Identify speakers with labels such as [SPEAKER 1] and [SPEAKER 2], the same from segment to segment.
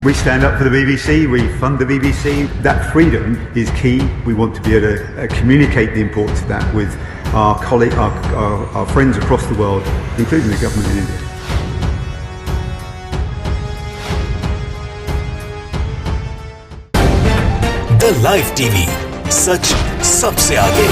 [SPEAKER 1] We stand up for the BBC, we fund the BBC. That freedom is key. We want to be able to communicate the importance of that with our colleagues, our friends across the world, including the government in India.
[SPEAKER 2] The Live TV, सच सबसे आगे।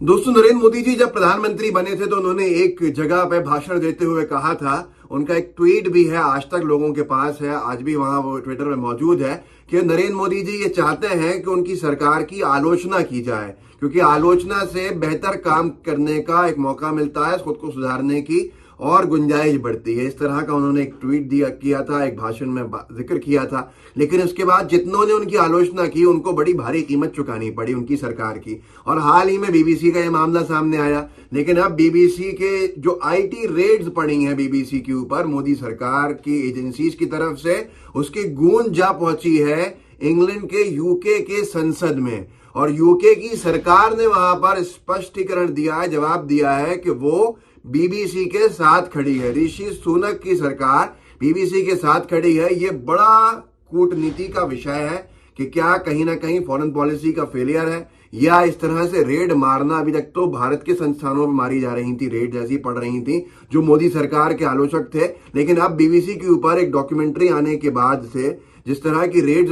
[SPEAKER 3] दोस्तों, नरेंद्र मोदी जी जब प्रधानमंत्री बने थे तो उन्होंने एक जगह पे भाषण देते हुए कहा था, उनका एक ट्वीट भी है, आज तक लोगों के पास है, आज भी वहां वो ट्विटर में मौजूद है, कि नरेंद्र मोदी जी ये चाहते हैं कि उनकी सरकार की आलोचना की जाए, क्योंकि आलोचना से बेहतर काम करने का एक मौका मिलता है, खुद को सुधारने की और गुंजाइश बढ़ती है। इस तरह का उन्होंने एक ट्वीट किया था, एक भाषण में जिक्र किया था। लेकिन उसके बाद जितनों ने उनकी आलोचना की उनको बड़ी भारी कीमत चुकानी पड़ी उनकी सरकार की। और हाल ही में बीबीसी का यह मामला सामने आया। लेकिन अब बीबीसी के जो आईटी रेड्स पड़ी हैं बीबीसी के ऊपर मोदी सरकार की एजेंसीज की तरफ से, उसकी गूंज जा पहुंची है इंग्लैंड के यूके के संसद में। और यूके की सरकार ने वहां पर स्पष्टीकरण दिया है, जवाब दिया है कि वो बीबीसी के साथ खड़ी है। ऋषि सुनक की सरकार बीबीसी के साथ खड़ी है। ये बड़ा कूटनीति का विषय है कि क्या कहीं ना कहीं फॉरेन पॉलिसी का फेलियर है, या इस तरह से रेड मारना। अभी तक तो भारत के संस्थानों में मारी जा रही थी, रेड जैसी पड़ रही थी जो मोदी सरकार के आलोचक थे। लेकिन अब बीबीसी के ऊपर एक डॉक्यूमेंट्री आने के बाद से जिस तरह की रेड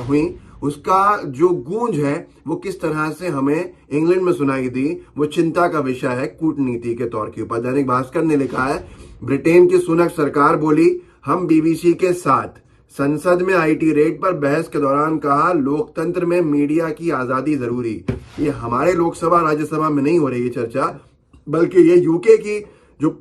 [SPEAKER 3] हुई, उसका जो गूंज है वो किस तरह से हमें इंग्लैंड में सुनाई दी, वो चिंता का विषय है कूटनीति के तौर के ऊपर। दैनिक भास्कर ने लिखा है, ब्रिटेन की सुनक सरकार बोली, हम बीबीसी के साथ। संसद में आईटी रेड पर बहस के दौरान कहा, लोकतंत्र में मीडिया की आजादी जरूरी। ये हमारे लोकसभा राज्यसभा में नहीं हो रही है चर्चा, बल्कि ये यूके की जो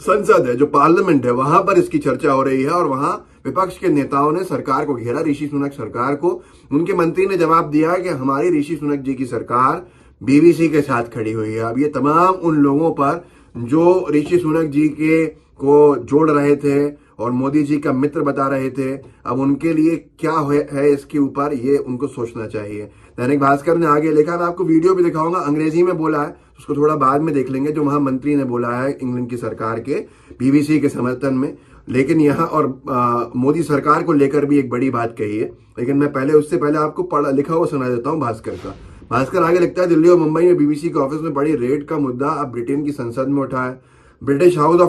[SPEAKER 3] संसद है, जो पार्लियामेंट है, वहां पर इसकी चर्चा हो रही है। और वहां विपक्ष के नेताओं ने सरकार को घेरा, ऋषि सुनक सरकार को। उनके मंत्री ने जवाब दिया कि हमारी ऋषि सुनक जी की सरकार बीबीसी के साथ खड़ी हुई है। अब ये तमाम उन लोगों पर जो ऋषि सुनक जी के को जोड़ रहे थे और मोदी जी का मित्र बता रहे थे, अब उनके लिए क्या है इसके ऊपर ये उनको सोचना चाहिए। दैनिक भास्कर ने आगे लिखा, मैं आपको वीडियो भी दिखाऊंगा, अंग्रेजी में बोला है, उसको थोड़ा बाद में देख लेंगे, जो वहां मंत्री ने बोला है इंग्लैंड की सरकार के बीबीसी के समर्थन में। लेकिन यहाँ और मोदी सरकार को लेकर भी एक बड़ी बात कही है। लेकिन मैं पहले उससे पहले आपको लिखा हुआ सुना देता हूँ भास्कर का। भास्कर आगे लिखता है, दिल्ली और मुंबई में बीबीसी के ऑफिस में बड़ी रेड का मुद्दा अब ब्रिटेन की संसद में उठा है। ब्रिटिश हाउस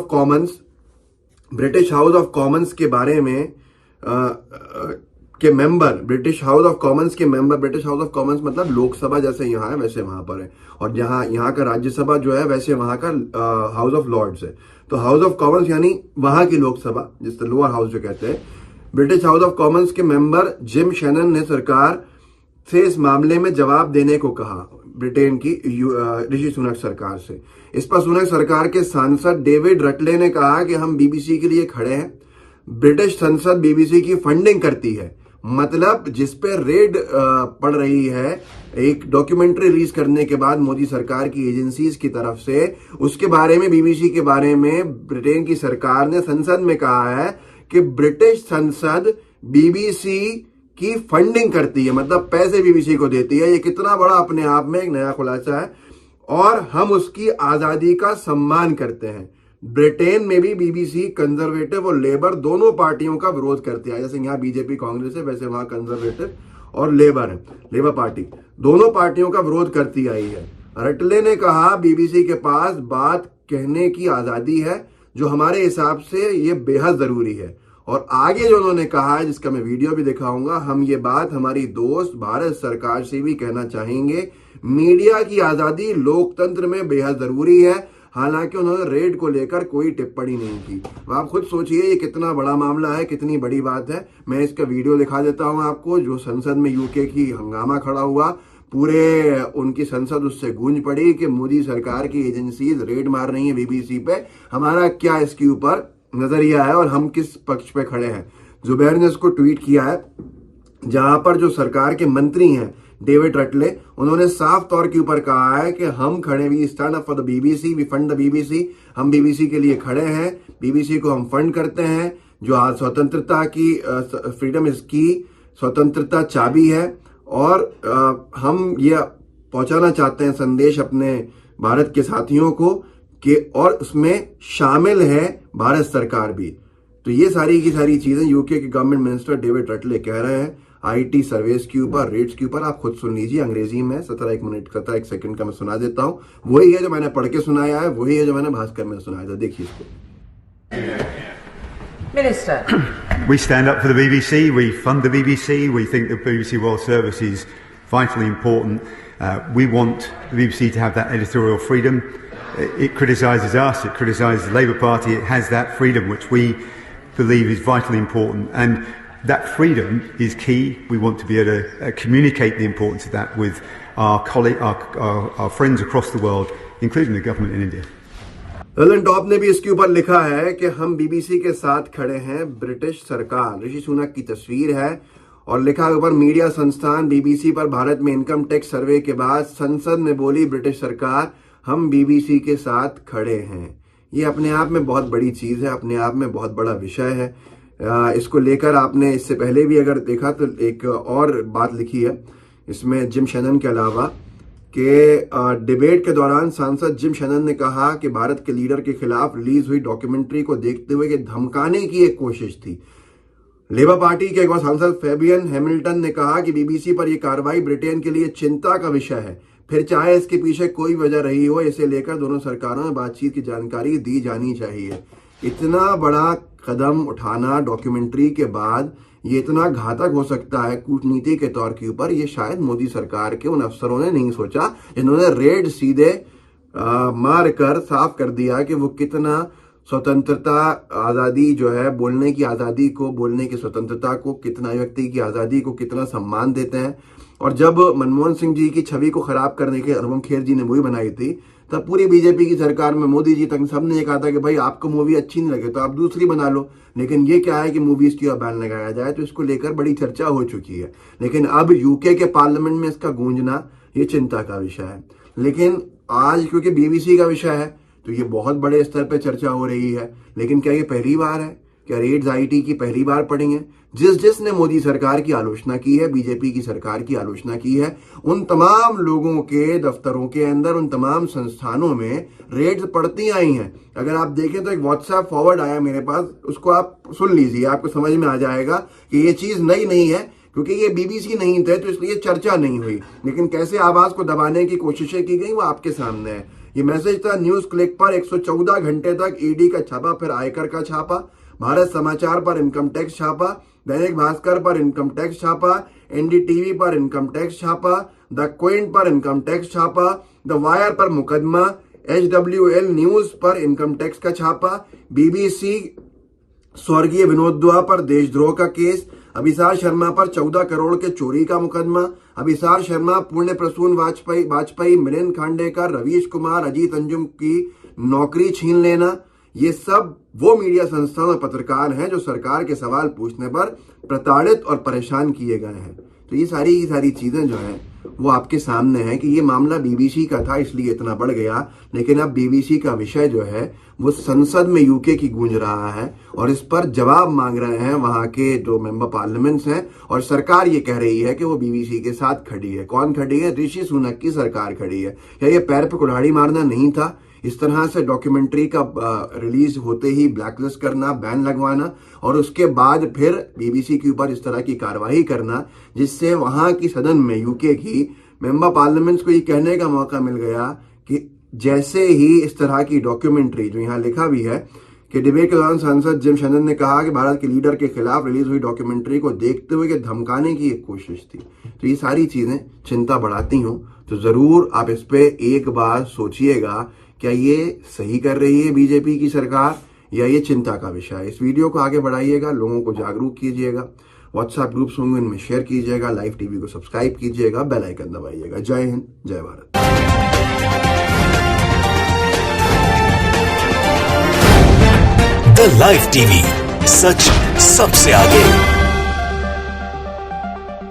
[SPEAKER 3] ऑफ कॉमन्स के बारे में ब्रिटिश हाउस ऑफ कॉमन्स मतलब लोकसभा जैसे यहाँ है वैसे वहां पर है, और जहां यहाँ का राज्यसभा जो है वैसे वहां का हाउस ऑफ लॉर्ड्स है। तो हाउस ऑफ कॉमन्स यानी वहां की लोकसभा, जिससे लोअर हाउस जो कहते हैं। ब्रिटिश हाउस ऑफ कॉमन्स के मेंबर जिम शैनन ने सरकार से इस मामले में जवाब देने को कहा, ब्रिटेन की ऋषि सुनक सरकार से। इस पर सुनक सरकार के सांसद डेविड रटले ने कहा कि हम बीबीसी के लिए खड़े हैं। ब्रिटिश संसद बीबीसी की फंडिंग करती है, मतलब जिस पे रेड पड़ रही है एक डॉक्यूमेंट्री रिलीज करने के बाद मोदी सरकार की एजेंसीज की तरफ से, उसके बारे में बीबीसी के बारे में ब्रिटेन की सरकार ने संसद में कहा है कि ब्रिटिश संसद बीबीसी की फंडिंग करती है, मतलब पैसे बीबीसी को देती है। ये कितना बड़ा अपने आप में एक नया खुलासा है, और हम उसकी आजादी का सम्मान करते हैं। ब्रिटेन में भी बीबीसी कंजर्वेटिव और लेबर दोनों पार्टियों का विरोध करती है। जैसे यहाँ बीजेपी कांग्रेस है, वैसे वहां कंजर्वेटिव और लेबर है, लेबर पार्टी दोनों पार्टियों का विरोध करती आई है। रटले ने कहा, बीबीसी के पास बात कहने की आजादी है, जो हमारे हिसाब से ये बेहद जरूरी है। और आगे जो उन्होंने कहा है, जिसका मैं वीडियो भी दिखाऊंगा, हम ये बात हमारी दोस्त भारत सरकार से भी कहना चाहेंगे, मीडिया की आजादी लोकतंत्र में बेहद जरूरी है। हालांकि उन्होंने रेड को लेकर कोई टिप्पणी नहीं की। आप खुद सोचिए ये कितना बड़ा मामला है, कितनी बड़ी बात है। मैं इसका वीडियो दिखा देता हूं आपको, जो संसद में यूके की हंगामा खड़ा हुआ, पूरे उनकी संसद उससे गूंज पड़ी कि मोदी सरकार की एजेंसीज रेड मार रही है बीबीसी पे, हमारा क्या इसके ऊपर नजरिया है और हम किस पक्ष पे खड़े हैं। जुबैर ने इसको ट्वीट किया है, जहां पर जो सरकार के मंत्री हैं डेविड रटले, उन्होंने साफ तौर के ऊपर कहा है कि हम खड़े, we stand up for the BBC, we fund the BBC. हम बीबीसी के लिए खड़े हैं, बीबीसी को हम फंड करते हैं, जो आज स्वतंत्रता की फ्रीडम इसकी स्वतंत्रता चाबी है। और हम ये पहुंचाना चाहते हैं संदेश अपने भारत के साथियों को कि, और उसमें शामिल है भारत सरकार भी। तो ये सारी की सारी चीजें यूके के गवर्नमेंट मिनिस्टर डेविड रटले कह रहे हैं आईटी सर्विस के ऊपर, रेट्स के ऊपर। आप खुद सुन लीजिए, अंग्रेजी में 17 सेकंड का मैं सुना देता हूं। वही है जो मैंने पढ़ के सुनाया है, वही है जो मैंने भास्कर में सुनाया था। देखिए इसको।
[SPEAKER 4] Minister.
[SPEAKER 1] We stand up for the BBC. We fund the BBC. We think the BBC World Service is vitally important. We want the BBC to have that editorial freedom. It criticises us. It criticises the Labour Party. It has that freedom, which we believe is vitally important. And that freedom is key. We want to be able to communicate the importance of that with our friends across the world, including the government in India.
[SPEAKER 3] Lalan top ने भी इसके ऊपर लिखा है कि हम BBC के साथ खड़े हैं। ब्रिटिश सरकार, ऋषि सुनक की तस्वीर है और लिखा है ऊपर मीडिया संस्थान बीबीसी पर भारत में इनकम टैक्स सर्वे के बाद संसद में बोली ब्रिटिश सरकार, हम बीबीसी के साथ खड़े हैं। ये अपने आप में बहुत बड़ी चीज है, अपने आप में बहुत बड़ा विषय है। इसको लेकर आपने इससे पहले भी अगर देखा तो एक और बात लिखी है इसमें जिम शैनन के अलावा कि डिबेट के दौरान सांसद जिम शैनन ने कहा कि भारत के लीडर के खिलाफ रिलीज हुई डॉक्यूमेंट्री को देखते हुए कि धमकाने की एक कोशिश थी। लेबर पार्टी के एक और सांसद फेबियन हैमिल्टन ने कहा कि बीबीसी पर यह कार्रवाई ब्रिटेन के लिए चिंता का विषय है, फिर चाहे इसके पीछे कोई वजह रही हो, इसे लेकर दोनों सरकारों में बातचीत की जानकारी दी जानी चाहिए। इतना बड़ा कदम उठाना डॉक्यूमेंट्री के बाद ये इतना घातक हो सकता है कूटनीति के तौर के ऊपर, ये शायद मोदी सरकार के उन अफसरों ने नहीं सोचा जिन्होंने रेड सीधे मार कर साफ कर दिया कि वो कितना स्वतंत्रता आजादी जो है, बोलने की आजादी को, बोलने की स्वतंत्रता को, कितना व्यक्ति की आजादी को कितना सम्मान देते हैं। और जब मनमोहन सिंह जी की छवि को खराब करने के अनुपम खेर जी ने मूवी बनाई थी, तब पूरी बीजेपी की सरकार में मोदी जी तक सबने ये कहा था कि भाई आपको मूवी अच्छी नहीं लगे तो आप दूसरी बना लो। लेकिन ये क्या है कि मूवीज की बैन लगाया जाए, तो इसको लेकर बड़ी चर्चा हो चुकी है। लेकिन अब यूके के पार्लियामेंट में इसका गूंजना ये चिंता का विषय है। लेकिन आज क्योंकि बीबीसी का विषय है तो ये बहुत बड़े स्तर पर चर्चा हो रही है। लेकिन क्या ये पहली बार है? क्या रेड्स आईटी की पहली बार पड़ी है? जिसने मोदी सरकार की आलोचना की है, बीजेपी की सरकार की आलोचना की है, उन तमाम लोगों के दफ्तरों के अंदर, उन तमाम संस्थानों में रेड्स पड़ती आई हैं। अगर आप देखें तो एक व्हाट्सएप फॉरवर्ड आया मेरे पास, उसको आप सुन लीजिए, आपको समझ में आ जाएगा कि ये चीज नई नहीं है, क्योंकि ये बीबीसी नहीं थे तो इसलिए चर्चा नहीं हुई। लेकिन कैसे आवाज को दबाने की कोशिशें की गई वो आपके सामने है। ये मैसेज था न्यूज क्लिक पर 114 घंटे तक ईडी का छापा, फिर आयकर का छापा, भारत समाचार पर इनकम टैक्स छापा, दैनिक भास्कर पर इनकम टैक्स छापा, एनडीटीवी पर इनकम टैक्स छापा, द क्विंट पर इनकम टैक्स छापा, द वायर पर मुकदमा, HWL न्यूज पर इनकम टैक्स का छापा, बीबीसी स्वर्गीय विनोद दुआ पर देशद्रोह का केस, अभिसार शर्मा पर 14 करोड़ के चोरी का मुकदमा, अभिसार शर्मा, पुण्य प्रसून वाजपेयी, मिलिंद खांडेकर, रवीश कुमार, अजीत अंजुम की नौकरी छीन लेना, ये सब वो मीडिया संस्थान और पत्रकार हैं जो सरकार के सवाल पूछने पर प्रताड़ित और परेशान किए गए हैं। तो ये सारी की सारी चीजें जो हैं वो आपके सामने है कि ये मामला बीबीसी का था इसलिए इतना बढ़ गया। लेकिन अब बीबीसी का विषय जो है वो संसद में यूके की गूंज रहा है और इस पर जवाब मांग रहे हैं वहां के जो मेंबर पार्लियामेंट्स हैं। और सरकार ये कह रही है कि वो बीबीसी के साथ खड़ी है। कौन खड़ी है? ऋषि सुनक की सरकार खड़ी है। क्या ये पैर पर कुल्हाड़ी मारना नहीं था? इस तरह से डॉक्यूमेंट्री का रिलीज होते ही ब्लैकलिस्ट करना, बैन लगवाना और उसके बाद फिर बीबीसी के ऊपर इस तरह की कार्रवाई करना, जिससे वहां की सदन में यूके की मेंबर पार्लियामेंट्स को ये कहने का मौका मिल गया कि जैसे ही इस तरह की डॉक्यूमेंट्री, जो यहाँ लिखा भी है कि डिबेट के दौरान सांसद जिम शैनन ने कहा कि भारत के लीडर के खिलाफ रिलीज हुई डॉक्यूमेंट्री को देखते हुए कि धमकाने की एक कोशिश थी। तो ये सारी चीजें चिंता बढ़ाती हूं, तो जरूर आप इस पे एक बार सोचिएगा, क्या ये सही कर रही है बीजेपी की सरकार या ये चिंता का विषय है। इस वीडियो को आगे बढ़ाइएगा, लोगों को जागरूक कीजिएगा, व्हाट्सएप ग्रुप्स होंगे उनमें शेयर कीजिएगा, लाइव टीवी को सब्सक्राइब कीजिएगा, बेल आइकन दबाइएगा। जय हिंद, जय भारत।
[SPEAKER 2] द लाइव टीवी, सच सबसे आगे।